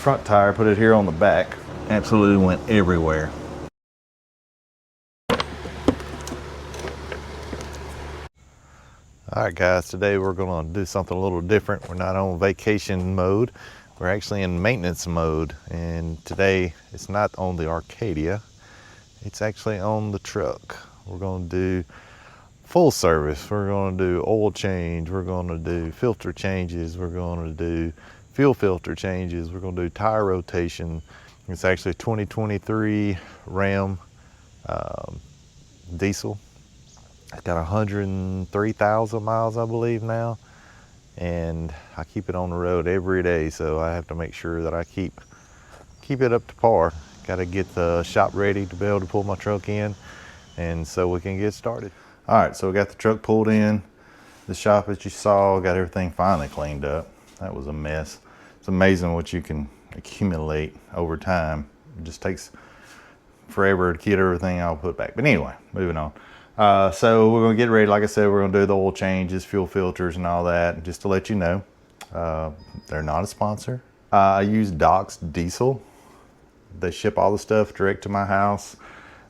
front tire, put it here on the back. Absolutely went everywhere. All right guys, today we're gonna do something a little different. We're not on vacation mode. We're actually in maintenance mode. And today it's not on the Arcadia, it's actually on the truck. We're gonna do full service. We're gonna do oil change. We're gonna do filter changes. We're gonna do fuel filter changes. We're gonna do tire rotation. It's actually a 2023 Ram diesel. It's got 103,000 miles, I believe now. And I keep it on the road every day, so I have to make sure that I keep it up to par. Got to get the shop ready to be able to pull my truck in, and so we can get started. All right, so we got the truck pulled in. The shop, as you saw, got everything finally cleaned up. That was a mess. It's amazing what you can accumulate over time. It just takes forever to get everything I'll put back. But anyway, moving on. So we're gonna get ready. Like I said, we're gonna do the oil changes, fuel filters and all that. Just to let you know, they're not a sponsor. I use Doc's Diesel. They ship all the stuff direct to my house.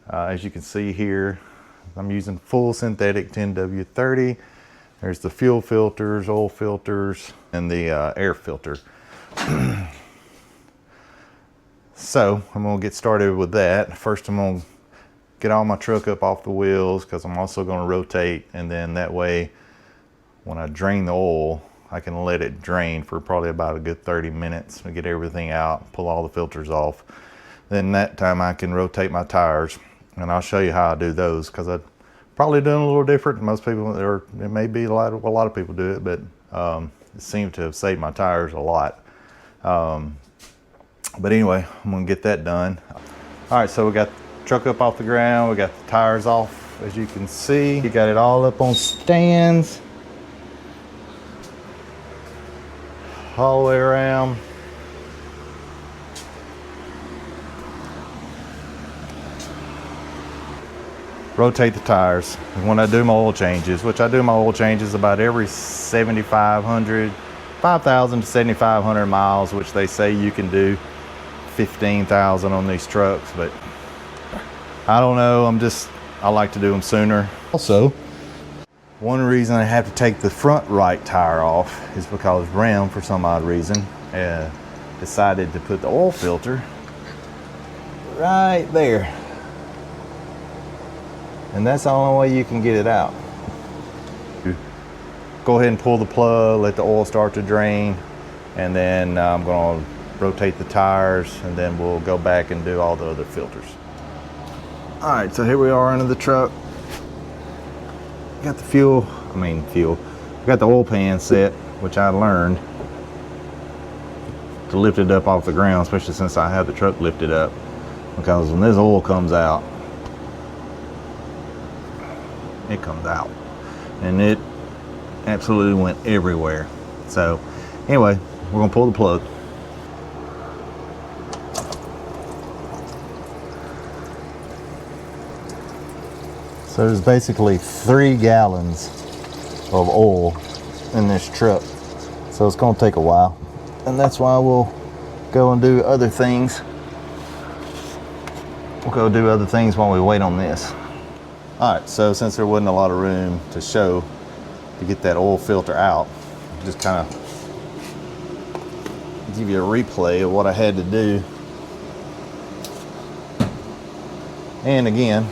As you can see here, I'm using full synthetic 10W30. There's the fuel filters, oil filters, and the air filter. So I'm gonna get started with that. First, I'm gonna get all my truck up off the wheels because I'm also gonna rotate, and then that way, when I drain the oil, I can let it drain for probably about a good 30 minutes to get everything out, pull all the filters off. Then that time I can rotate my tires, and I'll show you how I do those because I'm probably doing a little different. Most people, or it may be a lot of people do it, but it seemed to have saved my tires a lot. But anyway, I'm gonna get that done. All right, so we got the truck up off the ground. We got the tires off, as you can see. You got it all up on stands. All the way around. Rotate the tires. When I do my oil changes, which I do my oil changes about every 5,000 to 7,500 miles, which they say you can do 15,000 on these trucks, but I don't know. I like to do them sooner. Also, one reason I have to take the front right tire off is because Ram, for some odd reason, decided to put the oil filter right there. And that's the only way you can get it out. Go ahead and pull the plug, let the oil start to drain, and then I'm gonna rotate the tires, and then we'll go back and do all the other filters. All right, so here we are under the truck. Got the fuel. Got the oil pan set, which I learned to lift it up off the ground, especially since I have the truck lifted up, because when this oil comes out, it comes out, and it absolutely went everywhere. So anyway, we're gonna pull the plug. So there's basically 3 gallons of oil in this truck. So it's gonna take a while. And that's why we'll go and do other things. We'll go do other things while we wait on this. All right, so since there wasn't a lot of room to show to get that oil filter out, just kind of give you a replay of what I had to do. And again,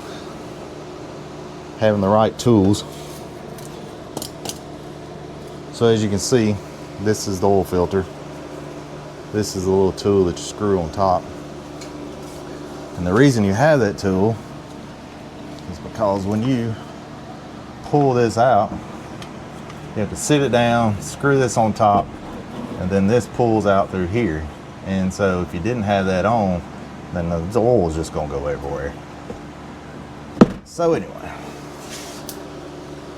having the right tools. So as you can see, this is the oil filter. This is the little tool that you screw on top. And the reason you have that tool is because when you pull this out, you have to sit it down, screw this on top, and then this pulls out through here. And so if you didn't have that on, then the oil is just gonna go everywhere. So anyway,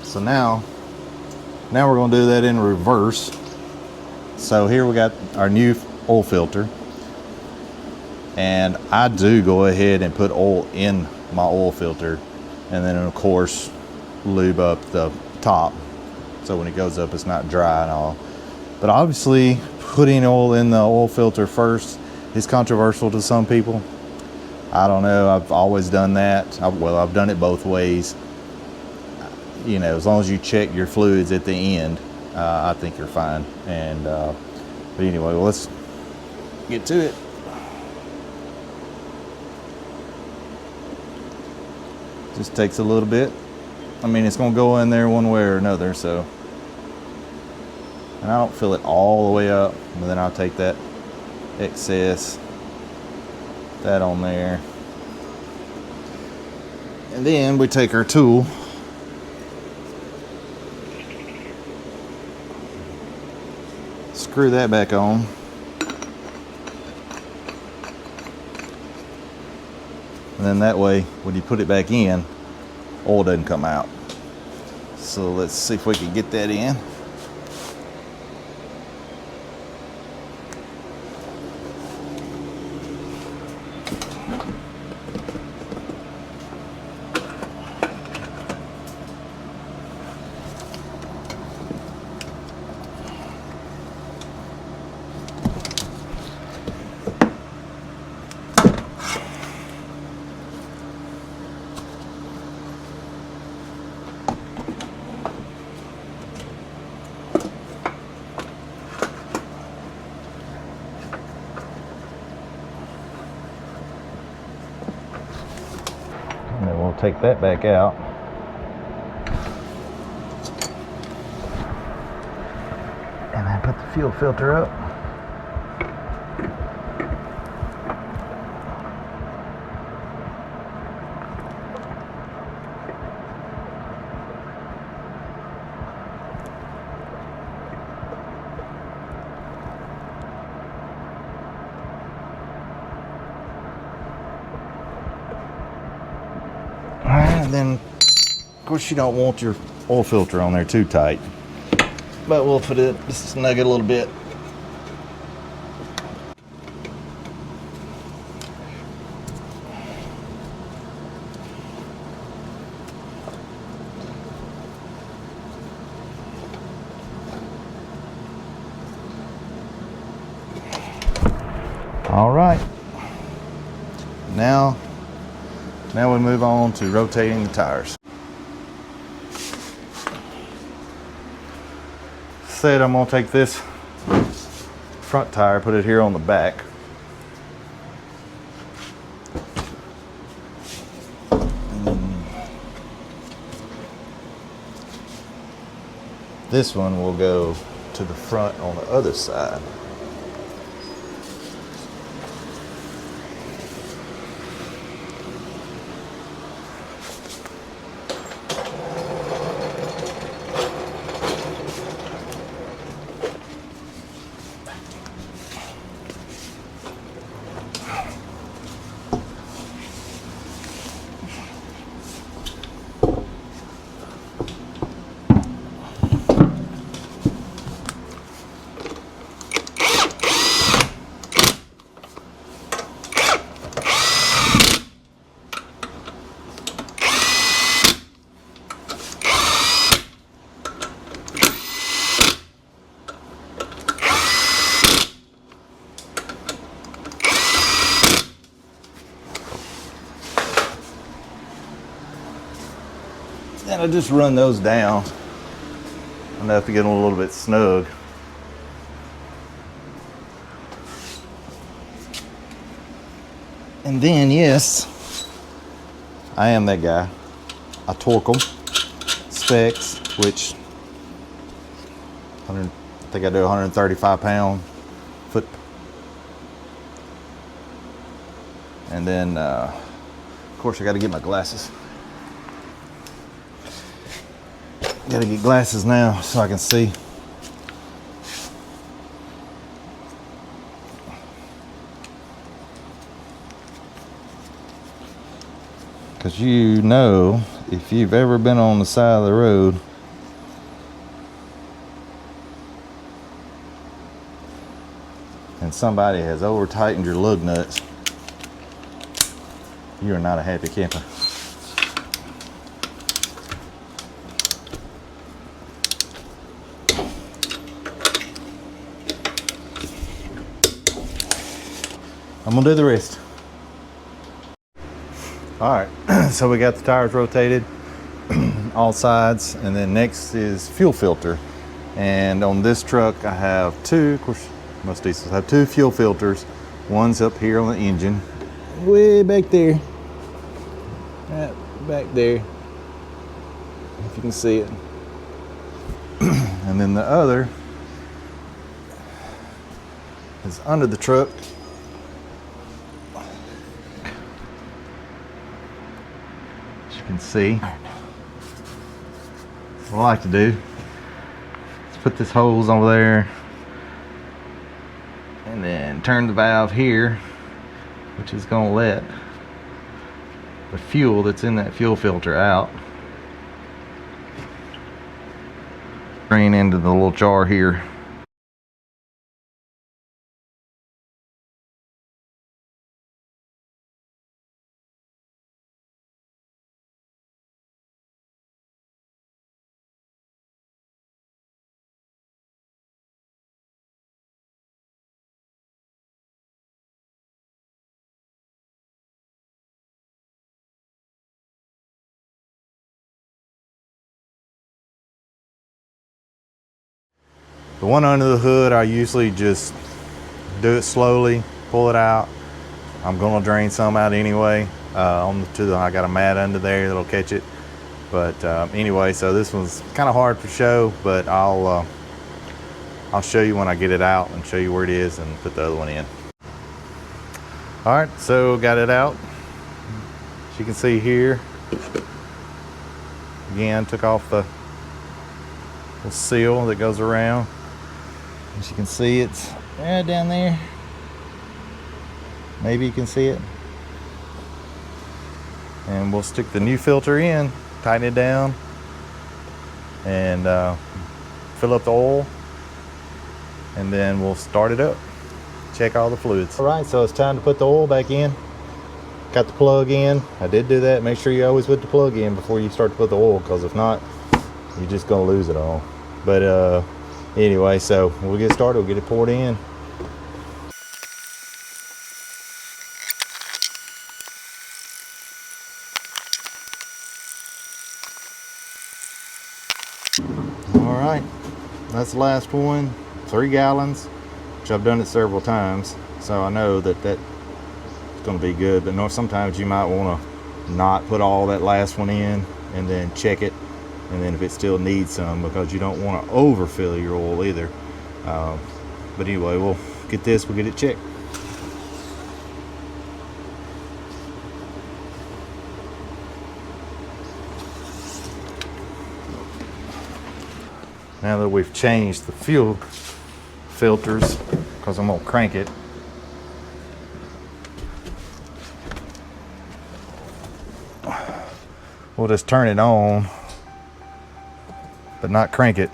so now we're gonna do that in reverse. So here we got our new oil filter, and I do go ahead and put oil in my oil filter, and then of course lube up the top so when it goes up it's not dry and all. But obviously putting oil in the oil filter first It's controversial to some people. I don't know. I've always done that. I've done it both ways. You know, as long as you check your fluids at the end, I think you're fine. And but anyway, well, let's get to it. Just takes a little bit. I mean, it's gonna go in there one way or another, so. And I don't fill it all the way up, but then I'll take that excess, that on there. And then we take our tool, screw that back on. And then that way, when you put it back in, oil doesn't come out. So let's see if we can get that in. And then we'll take that back out. And then put the fuel filter up. And then, of course, you don't want your oil filter on there too tight, but we'll put it, just snug it a little bit. All right, now we move on to rotating the tires. Said I'm gonna take this front tire, put it here on the back. This one will go to the front on the other side. And I just run those down enough to get them a little bit snug. And then, yes, I am that guy. I torque them, specs, which I think I do 135 pound foot. And then, of course, I got to get my glasses. Got to get glasses now so I can see. Because you know, if you've ever been on the side of the road and somebody has over tightened your lug nuts, you are not a happy camper. I'm gonna do the rest. All right, so we got the tires rotated, all sides, and then next is fuel filter. And on this truck I have two, of course most diesels have two fuel filters. One's up here on the engine, way back there, right back there, if you can see it. And then the other is under the truck. As you can see, what I like to do is put this hose over there and then turn the valve here, which is going to let the fuel that's in that fuel filter out, drain into the little jar here. The one under the hood, I usually just do it slowly, pull it out. I'm gonna drain some out anyway. I got a mat under there that'll catch it. But anyway, so this one's kind of hard to show, but I'll show you when I get it out and show you where it is and put the other one in. All right, so got it out. As you can see here, again, took off the little seal that goes around. As you can see, it's right down there. Maybe you can see it. And we'll stick the new filter in, tighten it down, and fill up the oil, and then we'll start it up. Check all the fluids. All right, so it's time to put the oil back in. Got the plug in. I did do that. Make sure you always put the plug in before you start to put the oil, because if not, you're just gonna lose it all. But anyway, so we'll get started. We'll get it poured in. All right, that's the last one. 3 gallons, which I've done it several times, so I know that that's going to be good. But sometimes you might want to not put all that last one in and then check it, and then if it still needs some, because you don't want to overfill your oil either. But anyway, we'll get this, we'll get it checked. Now that we've changed the fuel filters, because I'm gonna crank it, we'll just turn it on, but not crank it,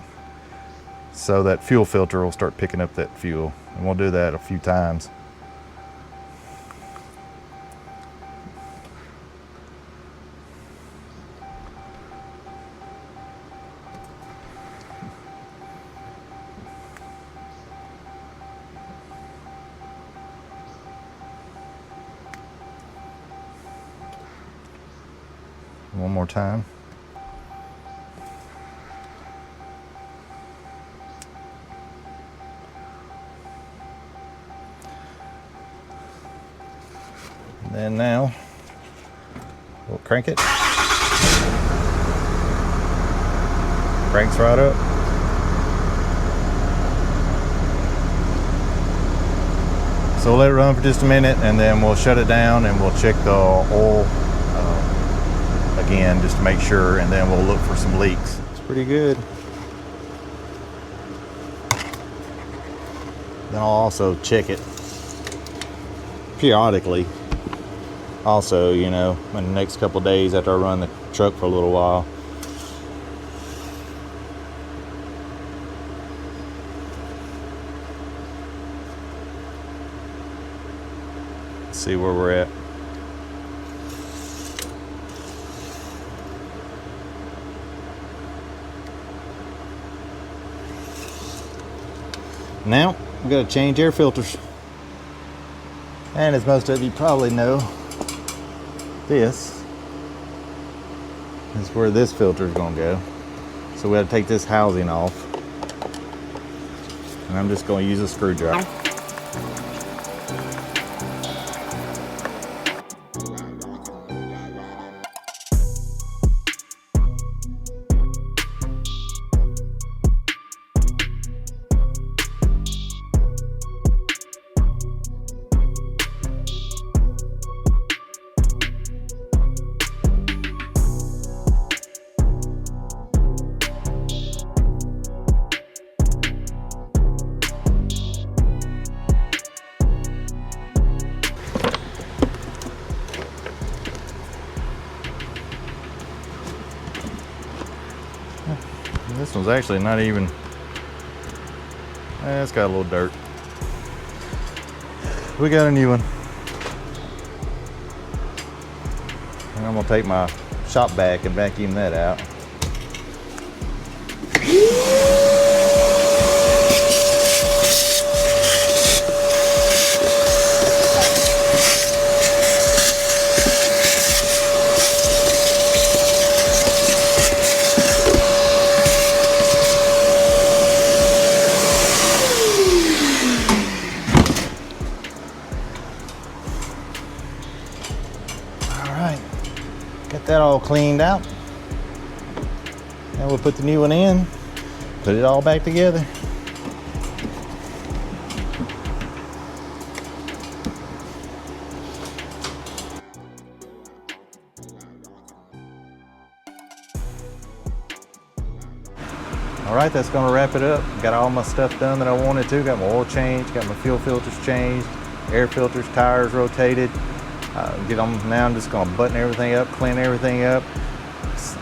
so that fuel filter will start picking up that fuel. And we'll do that a few times. One more time. And then now we'll crank it. Cranks right up. So we'll let it run for just a minute, and then we'll shut it down and we'll check the oil again, just to make sure, and then we'll look for some leaks. It's pretty good. Then I'll also check it periodically. Also, you know, in the next couple of days after I run the truck for a little while. Let's see where we're at. Now, we've got to change air filters. And as most of you probably know, this is where this filter is going to go. So we have to take this housing off. And I'm just going to use a screwdriver. This one's actually not even, it's got a little dirt. We got a new one. And I'm gonna take my shop vac and vacuum that out. Get that all cleaned out. And we'll put the new one in, put it all back together. All right, that's gonna wrap it up. Got all my stuff done that I wanted to. Got my oil changed, got my fuel filters changed, air filters, tires rotated. Get on now. I'm just gonna button everything up, clean everything up,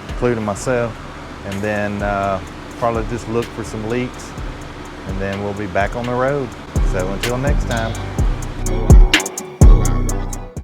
including myself, and then probably just look for some leaks, and then we'll be back on the road. So until next time.